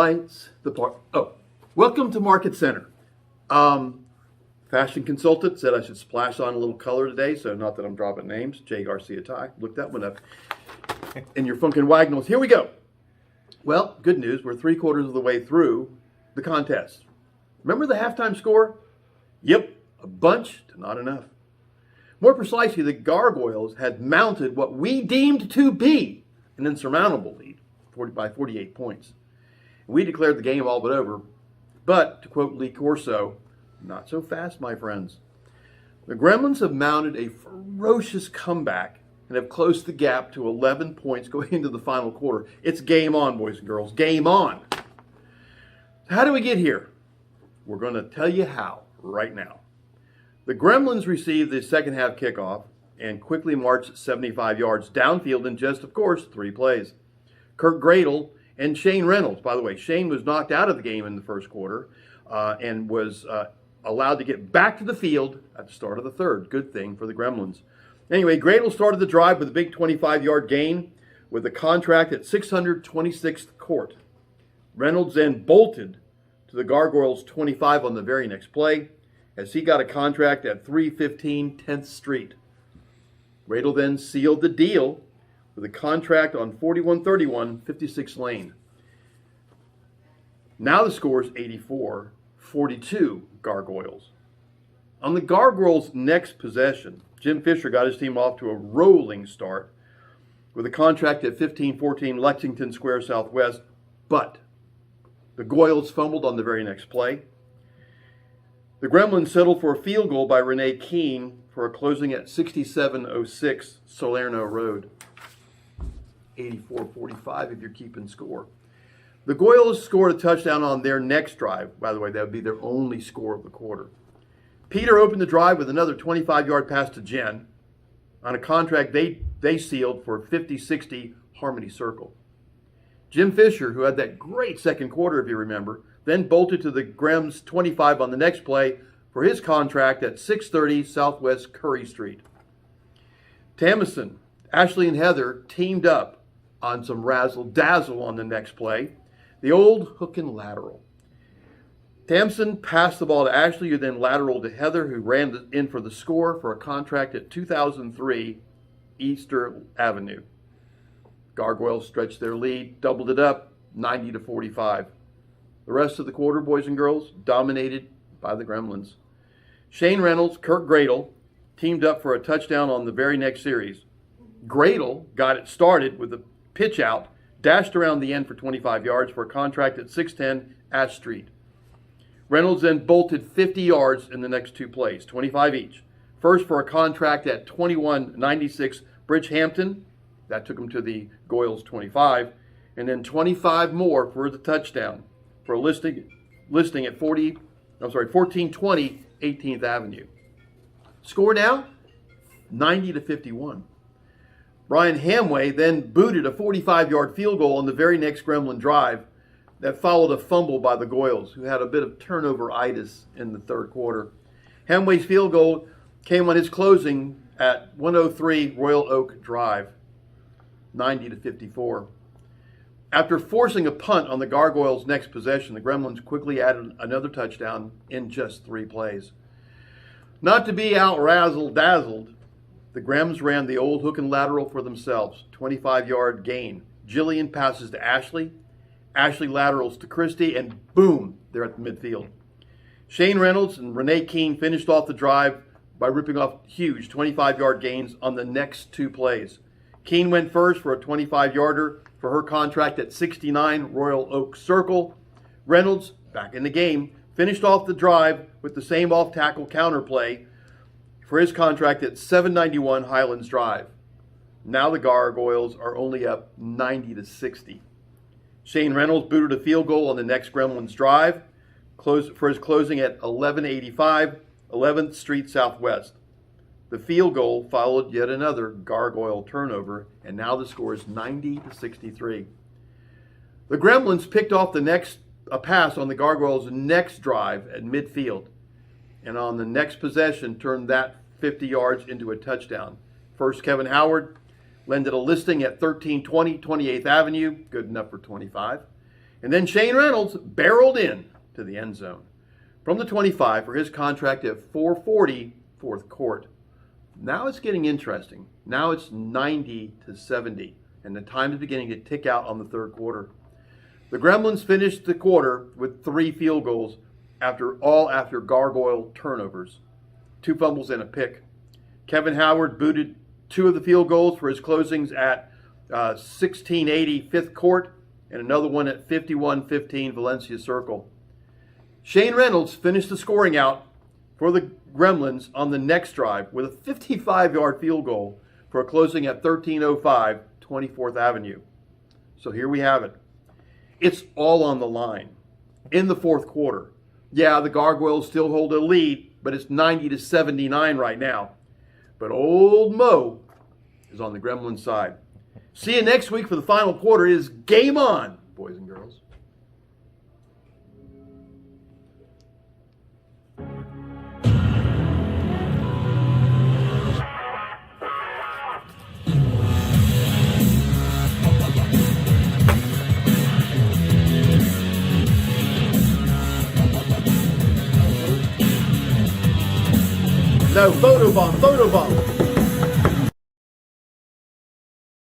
lights, the park. Oh, welcome to Market Center. Fashion consultant said I should splash on a little color today, so not that I'm dropping names. Jay Garcia tie. Look that one up. And your Funkin' Wagnalls. Here we go. Well, good news. We're 3/4 of the way through the contest. Remember the halftime score? Yep, a bunch to not enough. More precisely, the Gargoyles had mounted what we deemed to be an insurmountable lead by 48 points. We declared the game all but over. But, to quote Lee Corso, not so fast, my friends. The Gremlins have mounted a ferocious comeback and have closed the gap to 11 points going into the final quarter. It's game on, boys and girls. Game on. How do we get here? We're going to tell you how right now. The Gremlins received the second half kickoff and quickly marched 75 yards downfield in just, of course, 3 plays. Kurt Gradle and Shane Reynolds. By the way, Shane was knocked out of the game in the first quarter and was allowed to get back to the field at the start of the third. Good thing for the Gremlins. Anyway, Gradle started the drive with a big 25-yard gain with a contract at 626th court. Reynolds then bolted to the Gargoyles' 25 on the very next play as he got a contract at 315 10th Street. Gradle then sealed the deal with a contract on 4131 56 Lane. Now the score is 84-42 Gargoyles. On the Gargoyles' next possession, Jim Fisher got his team off to a rolling start with a contract at 1514 Lexington Square Southwest, but the Goyles fumbled on the very next play. The Gremlins settled for a field goal by Renee Keene for a closing at 6706 Salerno Road. 84-45 if you're keeping score. The Goyles scored a touchdown on their next drive. By the way, that would be their only score of the quarter. Peter opened the drive with another 25-yard pass to Jen on a contract they sealed for 50-60 Harmony Circle. Jim Fisher, who had that great second quarter, if you remember, then bolted to the Grems 25 on the next play for his contract at 630 Southwest Curry Street. Tamison, Ashley, and Heather teamed up on some razzle-dazzle on the next play, the old hook and lateral. Tamson passed the ball to Ashley, who then lateraled to Heather, who ran in for the score for a contract at 2003 Easter Avenue. Gargoyles stretched their lead, doubled it up, 90-45. The rest of the quarter, boys and girls, dominated by the Gremlins. Shane Reynolds, Kurt Gradle teamed up for a touchdown on the very next series. Gradle got it started with a pitch out, dashed around the end for 25 yards for a contract at 610 Ash Street. Reynolds then bolted 50 yards in the next 2 plays, 25 each. First for a contract at 2196 Bridgehampton. That took him to the Goyles 25. And then 25 more for the touchdown for a listing at 1420 18th Avenue. Score now, 90-51. Brian Hamway then booted a 45-yard field goal on the very next Gremlin drive that followed a fumble by the Goyles, who had a bit of turnover-itis in the third quarter. Hamway's field goal came on his closing at 103 Royal Oak Drive, 90-54. After forcing a punt on the Gargoyles' next possession, the Gremlins quickly added another touchdown in just 3 plays. Not to be out-razzle-dazzled, the Grems ran the old hook and lateral for themselves, 25-yard gain. Jillian passes to Ashley. Ashley laterals to Christy, and boom, they're at the midfield. Shane Reynolds and Renee Keene finished off the drive by ripping off huge 25-yard gains on the next 2 plays. Keene went first for a 25-yarder for her contract at 69 Royal Oak Circle. Reynolds, back in the game, finished off the drive with the same off-tackle counterplay for his contract at 791 Highlands Drive. Now the Gargoyles are only up 90-60. Shane Reynolds booted a field goal on the next Gremlins drive for his closing at 1185 11th Street Southwest. The field goal followed yet another Gargoyle turnover, and now the score is 90-63. The Gremlins picked off a pass on the Gargoyles' next drive at midfield, and on the next possession turned that 50 yards into a touchdown. First, Kevin Howard landed a listing at 1320 28th Avenue, good enough for 25. And then Shane Reynolds barreled in to the end zone from the 25 for his contract at 440 fourth court. Now it's getting interesting. Now it's 90-70, and the time is beginning to tick out on the third quarter. The Gremlins finished the quarter with 3 field goals after gargoyle turnovers, 2 fumbles and a pick. Kevin Howard booted 2 of the field goals for his closings at 1680 fifth court and another one at 51-15 Valencia Circle. Shane Reynolds finished the scoring out for the Gremlins on the next drive with a 55-yard field goal for a closing at 1305 24th Avenue. So here we have it. It's all on the line in the fourth quarter. Yeah, the Gargoyles still hold a lead, but it's 90-79 right now. But old Mo is on the Gremlin side. See you next week for the final quarter. It is game on, boys and girls. No, photobomb.